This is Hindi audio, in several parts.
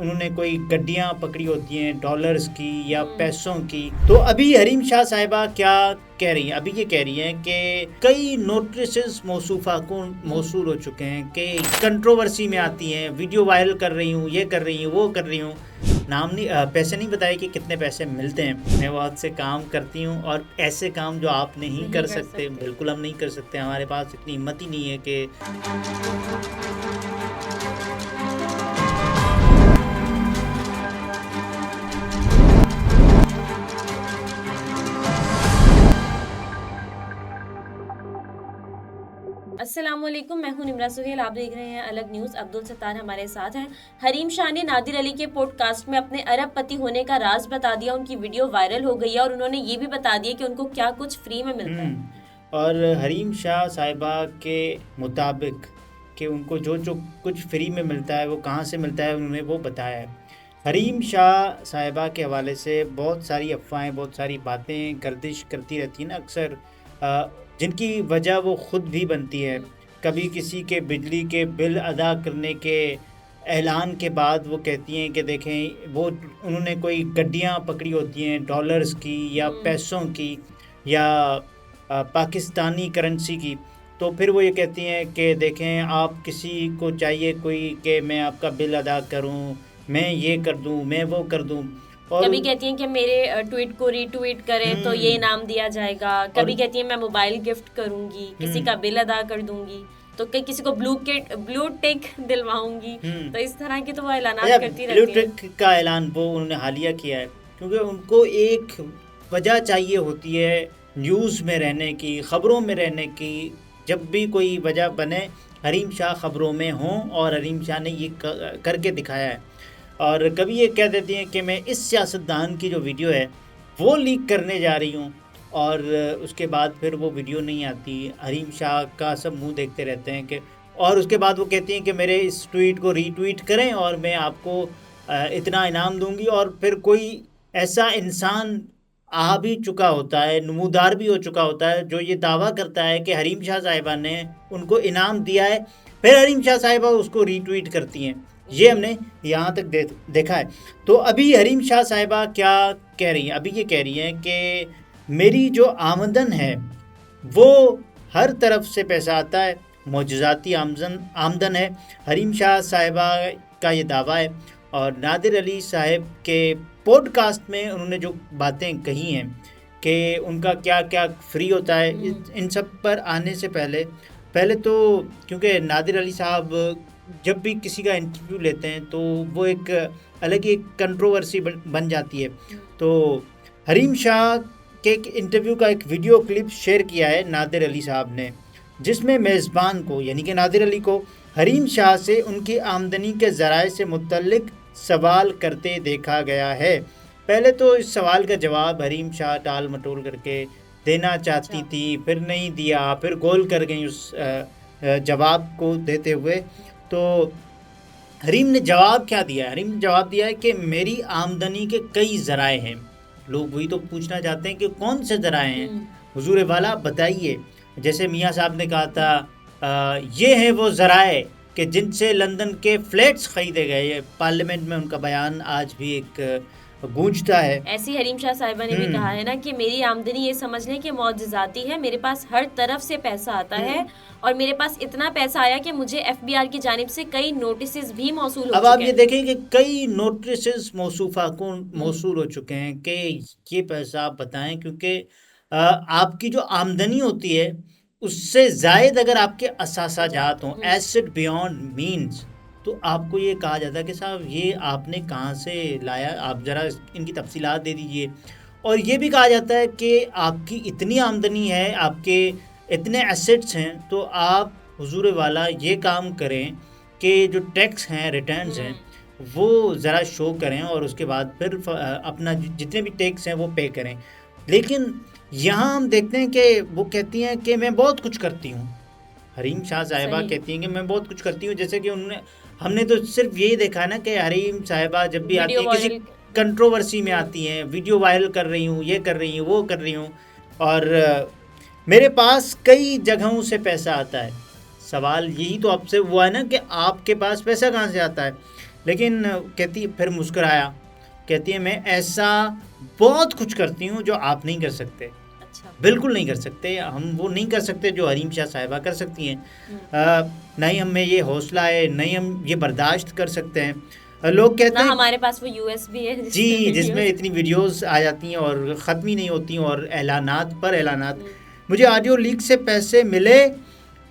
उन्होंने कोई गड्डियां पकड़ी होती हैं डॉलर्स की या पैसों की। तो अभी हरीम शाह साहिबा क्या कह रही हैं, अभी ये कह रही हैं कि कई नोटिस मौसूफा को मौसूल हो चुके हैं कि कंट्रोवर्सी में आती हैं, वीडियो वायरल कर रही हूँ, ये कर रही हूँ, वो कर रही हूँ। नाम नहीं पैसे नहीं बताए कि कितने पैसे मिलते हैं। मैं बहुत से काम करती हूँ और ऐसे काम जो आप नहीं कर सकते, बिल्कुल हम नहीं कर सकते, हमारे पास इतनी हिम्मत ही नहीं है कि अस्सलामुअलैकुम, मैं हूं निम्रा सुहेल। आप देख रहे हैं अलग न्यूज़। अब्दुल सत्तार हमारे साथ हैं। हरीम शाह ने नादिर अली के पॉडकास्ट में अपने अरबपति होने का राज बता दिया। उनकी वीडियो वायरल हो गई है और उन्होंने ये भी बता दिया कि उनको क्या कुछ फ्री में मिलता है। और हरीम शाह साहिबा के मुताबिक कि उनको जो जो कुछ फ्री में मिलता है वो कहाँ से मिलता है, उन्होंने वो बताया है। हरीम शाह साहिबा के हवाले से बहुत सारी अफवाहें, बहुत सारी बातें गर्दिश करती रहती हैं ना अक्सर, जिनकी वजह वो ख़ुद भी बनती है। कभी किसी के बिजली के बिल अदा करने के ऐलान के बाद वो कहती हैं कि देखें वो उन्होंने कोई गड्डियां पकड़ी होती हैं डॉलर्स की या पैसों की या पाकिस्तानी करेंसी की। तो फिर वो ये कहती हैं कि देखें आप किसी को चाहिए कोई कि मैं आपका बिल अदा करूं, मैं ये कर दूं, मैं वो कर दूं। और कभी कहती हैं कि मेरे ट्वीट को रीट्वीट करें तो ये इनाम दिया जाएगा। कभी कहती हैं मैं मोबाइल गिफ्ट करूंगी, किसी का बिल अदा कर दूंगी, तो किसी को ब्लू टिक दिलवाऊंगी। तो इस तरह की तो वो ऐलान करती रहती है। ब्लू टिक का ऐलान वो उन्होंने हालिया किया है क्योंकि उनको एक वजह चाहिए होती है न्यूज़ में रहने की, ख़बरों में रहने की। जब भी कोई वजह बने हरीम शाह ख़बरों में हों, और हरीम शाह ने ये करके दिखाया है। और कभी ये कह देती हैं कि मैं इस सियासतदान की जो वीडियो है वो लीक करने जा रही हूँ, और उसके बाद फिर वो वीडियो नहीं आती। हरीम शाह का सब मुंह देखते रहते हैं कि, और उसके बाद वो कहती हैं कि मेरे इस ट्वीट को रीट्वीट करें और मैं आपको इतना इनाम दूंगी। और फिर कोई ऐसा इंसान आ भी चुका होता है, नमूदार भी हो चुका होता है, जो ये दावा करता है कि हरीम शाह साहिबा ने उनको इनाम दिया है, फिर हरीम शाह साहिबा उसको रीट्वीट करती हैं। ये हमने यहाँ तक देखा है। तो अभी हरीम शाह साहिबा क्या कह रही हैं, अभी ये कह रही हैं कि मेरी जो आमदन है वो हर तरफ से पैसा आता है, मौजूदाती आमदन है। हरीम शाह साहिबा का ये दावा है। और नादिर अली साहब के पॉडकास्ट में उन्होंने जो बातें कही हैं कि उनका क्या क्या फ्री होता है, इन सब पर आने से पहले तो क्योंकि नादिर अली साहब जब भी किसी का इंटरव्यू लेते हैं तो वो एक अलग ही कंट्रोवर्सी बन जाती है। तो हरीम शाह के एक इंटरव्यू का एक वीडियो क्लिप शेयर किया है नादिर अली साहब ने, जिसमें मेज़बान को यानी कि नादिर अली को हरीम शाह से उनकी आमदनी के ज़राए से मुतल्लिक सवाल करते देखा गया है। पहले तो इस सवाल का जवाब हरीम शाह टाल मटोल करके देना चाहती थी, फिर नहीं दिया, फिर गोल कर गई उस जवाब को देते हुए। तो हरीम ने जवाब क्या दिया? हरीम ने जवाब दिया है कि मेरी आमदनी के कई ज़राए हैं। लोग वही तो पूछना चाहते हैं कि कौन से ज़राए हैं, हुजूर वाला बताइए। जैसे मियाँ साहब ने कहा था ये हैं वो ज़राए कि जिनसे लंदन के फ्लैट्स ख़रीदे गए। पार्लियामेंट में उनका बयान आज भी एक गूंजता है। ऐसी हरीम शाह साहिबा ने भी कहा है ना कि मेरी आमदनी ये समझ लें कि मौजूदाती है, मेरे पास हर तरफ से पैसा आता है और मेरे पास इतना पैसा आया कि मुझे एफबीआर की जानिब से कई नोटिस भी मौसूल हो चुके हैं। अब आप ये देखें कि कई नोटिस मौसूफा को मौसूल हो चुके हैं कि ये पैसा आप बताएं, क्योंकि आपकी जो आमदनी होती है उससे ज़ायद अगर आपके असासाजात हों, एसेट बियॉन्ड मीन्स, तो आपको ये कहा जाता है कि साहब ये आपने कहाँ से लाया, आप ज़रा इनकी तफसीलात दे दीजिए। और ये भी कहा जाता है कि आपकी इतनी आमदनी है, आपके इतने एसेट्स हैं, तो आप हुजूर वाला ये काम करें कि जो टैक्स हैं, रिटर्न्स हैं, वो ज़रा शो करें और उसके बाद फिर अपना जितने भी टैक्स हैं वो पे करें। लेकिन यहाँ हम देखते हैं कि वो कहती हैं कि मैं बहुत कुछ करती हूँ। हरीम शाह साहिबा कहती हैं कि मैं बहुत कुछ करती हूँ। जैसे कि हमने तो सिर्फ यही देखा ना कि हरीम साहिबा जब भी आती है किसी कंट्रोवर्सी में आती हैं, वीडियो वायरल कर रही हूँ, ये कर रही हूँ, वो कर रही हूँ, और मेरे पास कई जगहों से पैसा आता है। सवाल यही तो आपसे हुआ है ना कि आपके पास पैसा कहाँ से आता है। लेकिन कहती फिर मुस्कुराया, कहती है मैं ऐसा बहुत कुछ करती हूँ जो आप नहीं कर सकते, अच्छा। बिल्कुल नहीं कर सकते, हम वो नहीं कर सकते जो हरीम शाह साहिबा कर सकती हैं। नहीं हम में ये हौसला है, नहीं हम ये बर्दाश्त कर सकते हैं। लोग कहते ना हैं हमारे पास वो यूएसबी है जी, जिसमें इतनी वीडियोस आ जाती हैं और ख़त्म ही नहीं होती और ऐलानात पर ऐलानात। मुझे ऑडियो लीक से पैसे मिले,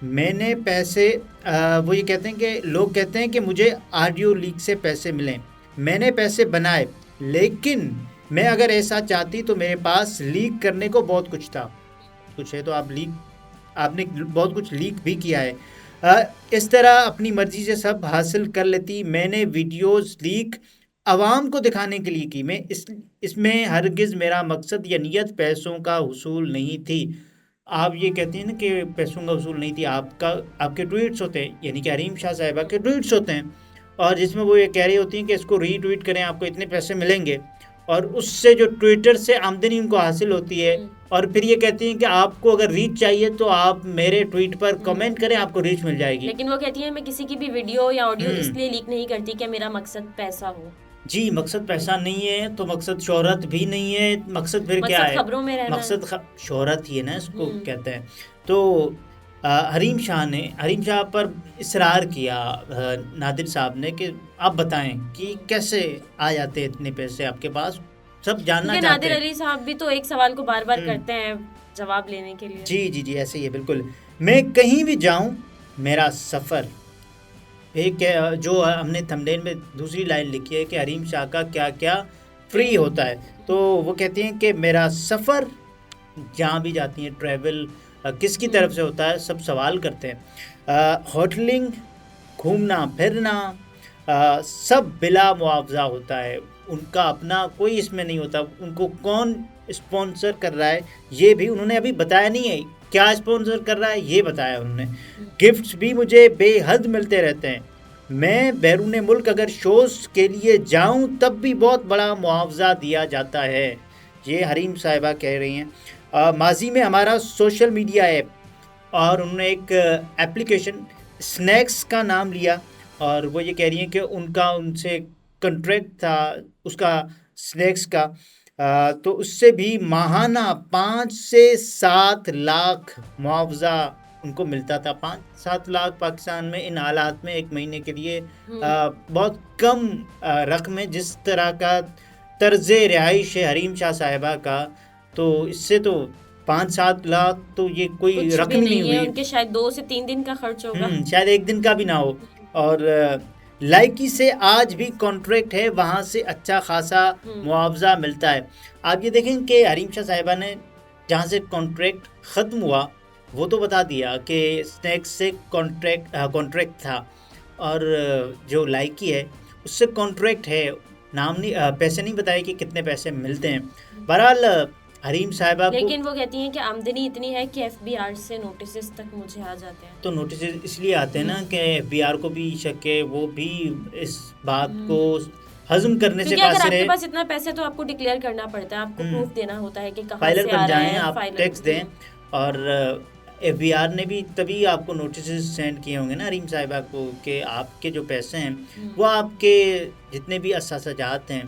मैंने पैसे वो ये कहते हैं कि लोग कहते हैं कि मुझे ऑडियो लीक से पैसे मिले, मैंने पैसे बनाए, लेकिन मैं अगर ऐसा चाहती तो मेरे पास लीक करने को बहुत कुछ था। कुछ है तो आपने बहुत कुछ लीक भी किया है। इस तरह अपनी मर्जी से सब हासिल कर लेती। मैंने वीडियोस लीक आवाम को दिखाने के लिए की। मैं इसमें हरगिज़ मेरा मकसद या नियत पैसों का हुसूल नहीं थी। आप ये कहती हैं ना कि पैसों का हुसूल नहीं थी, आपके ट्वीट्स होते हैं, यानी कि हरीम शाह साहिबा के ट्वीट्स होते हैं, और जिसमें वो ये कह रही होती हैं कि इसको रीट्वीट करें, आपको इतने पैसे मिलेंगे, और उससे जो ट्विटर से आमदनी उनको हासिल होती है, और फिर ये कहती हैं कि आपको अगर रीच चाहिए तो आप मेरे ट्वीट पर कमेंट करें, आपको रीच मिल जाएगी। लेकिन वो कहती है मैं किसी की भी वीडियो या ऑडियो इसलिए लीक नहीं करती कि मेरा मकसद पैसा हो। जी, मकसद पैसा नहीं है तो मकसद शोहरत भी नहीं है, मकसद फिर क्या है? खबरों में रहना, मकसद शोहरत ही है ना, इसको कहते हैं। तो हरीम शाह पर इसरार किया नादिर साहब ने कि आप बताएं कि कैसे आ जाते हैं इतने पैसे आपके पास, सब जानना चाहते हैं। नादिर अली साहब भी तो एक सवाल को बार बार करते हैं जवाब लेने के लिए। जी जी जी, ऐसे ही है बिल्कुल। मैं कहीं भी जाऊं मेरा सफ़र, एक जो हमने थंबनेल में दूसरी लाइन लिखी है कि हरीम शाह का क्या क्या फ्री होता है, तो वो कहती हैं कि मेरा सफ़र, जहाँ भी जाती हैं ट्रैवल किसकी तरफ से होता है, सब सवाल करते हैं। होटलिंग, घूमना फिरना, सब बिला मुआवजा होता है, उनका अपना कोई इसमें नहीं होता। उनको कौन स्पॉन्सर कर रहा है ये भी उन्होंने अभी बताया नहीं है, क्या स्पॉन्सर कर रहा है ये बताया उन्होंने। गिफ्ट्स भी मुझे बेहद मिलते रहते हैं, मैं बैरून मुल्क अगर शोज़ के लिए जाऊं तब भी बहुत बड़ा मुआवजा दिया जाता है, ये हरीम साहिबा कह रही हैं। माजी में हमारा सोशल मीडिया ऐप, और उन्होंने एक एप्लीकेशन स्नैक्स का नाम लिया, और वो ये कह रही हैं कि उनका उनसे कॉन्ट्रैक्ट था उसका स्नैक्स का, तो उससे भी माहाना 5 से 7 लाख मुआवजा उनको मिलता था। 5-7 लाख पाकिस्तान में इन हालात में एक महीने के लिए बहुत कम रकम है। जिस तरह का तर्ज रिहाइश है हरीम शाह साहिबा का, तो इससे तो 5-7 लाख तो ये कोई रकम नहीं हुई। उनके शायद 2 से 3 दिन का खर्च होगा, शायद एक दिन का भी ना हो। और लाइकी से आज भी कॉन्ट्रैक्ट है, वहाँ से अच्छा खासा मुआवजा मिलता है। आप ये देखें कि हरीम शाह साहिबा ने जहाँ से कॉन्ट्रैक्ट ख़त्म हुआ वो तो बता दिया कि स्नैक्स से कॉन्ट्रैक्ट था, और जो लाइकी है उससे कॉन्ट्रैक्ट है, नाम नहीं पैसे नहीं बताए कि कितने पैसे मिलते हैं। बहरहाल हरीम साहिबा को, लेकिन वो कहती हैं कि आमदनी इतनी है कि एफबीआर से नोटिस तक मुझे आ जाते हैं। तो नोटिस इसलिए आते हैं ना कि एफबीआर को भी शक है, वो भी इस बात को हजम करने से अगर आपके पास इतना पैसे तो आपको डिक्लेयर करना पड़ता है, आपको प्रूफ देना होता है कि कहां से आ रहा है, आप टैक्स दें। और एफबीआर ने भी तभी आपको नोटिस सेंड किए होंगे ना हरीम साहिबा को कि आपके जो पैसे हैं वो आपके जितने भी असासाजात हैं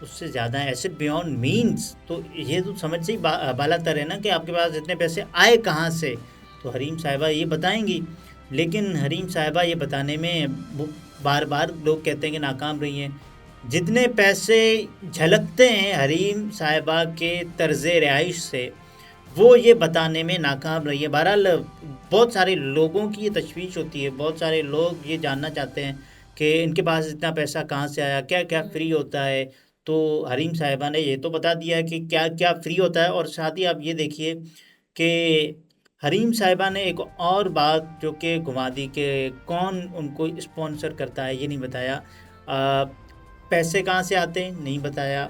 उससे ज़्यादा है, एसेट बियॉन्ड मीन्स। तो ये तो समझ से ही बालातर है ना कि आपके पास इतने पैसे आए कहाँ से, तो हरीम साहिबा ये बताएंगी। लेकिन हरीम साहिबा ये बताने में बार बार लोग कहते हैं कि नाकाम रही हैं। जितने पैसे झलकते हैं हरीम साहिबा के तर्ज रिहाइश से, वो ये बताने में नाकाम रही है। बहरहाल बहुत सारे लोगों की ये तशवीश होती है, बहुत सारे लोग ये जानना चाहते हैं कि इनके पास इतना पैसा कहाँ से आया, क्या क्या फ्री होता है। तो हरीम साहिबा ने ये तो बता दिया है कि क्या क्या फ्री होता है, और साथ ही आप ये देखिए कि हरीम साहिबा ने एक और बात जो कि घुमा दी कि कौन उनको स्पॉन्सर करता है ये नहीं बताया, पैसे कहाँ से आते हैं नहीं बताया,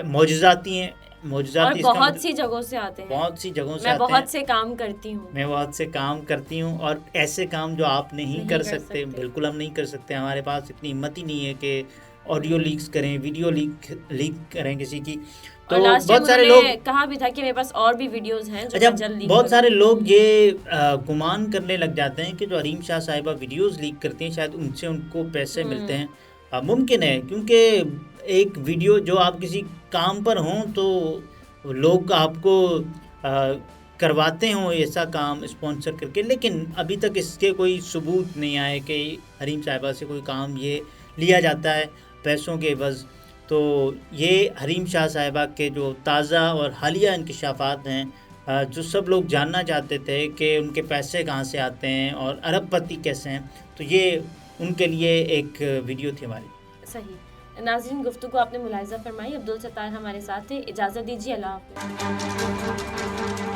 मौजूदाती हैं, मौजूदाती बहुत सी जगहों से आते हैं, बहुत सी जगहों से मैं बहुत से काम करती हूँ, मैं बहुत से काम करती हूँ, और ऐसे काम जो आप नहीं कर सकते, बिल्कुल हम नहीं कर सकते, हमारे पास इतनी हिम्मत ही नहीं है कि ऑडियो लीक्स करें, वीडियो लीक करें किसी की। और लास्ट टाइम बहुत सारे लोग कहा भी था कि मेरे पास और भी वीडियोस हैं जो अच्छा, मैं जल्द लीक बहुत सारे करूंगी। लोग ये गुमान करने लग जाते हैं कि जो हरीम शाह साहिबा वीडियोस लीक करती हैं शायद उनसे उनको पैसे मिलते हैं। मुमकिन है, क्योंकि एक वीडियो जो आप किसी काम पर हों तो लोग आपको करवाते हों ऐसा काम स्पॉन्सर करके, लेकिन अभी तक इसके कोई सबूत नहीं आए कि हरीम साहिबा से कोई काम ये लिया जाता है पैसों के एवज़। तो ये हरीम शाह साहिबा के जो ताज़ा और हालिया इंकशाफात हैं, जो सब लोग जानना चाहते थे कि उनके पैसे कहाँ से आते हैं और अरबपति कैसे हैं, तो ये उनके लिए एक वीडियो थी हमारी। सही। नाज़रीन, गुफ्तगू आपने मुलाहिज़ा फरमाई। अब्दुल सत्तार हमारे साथ थे। इजाज़त दीजिए, अल्लाह हाफ़िज़।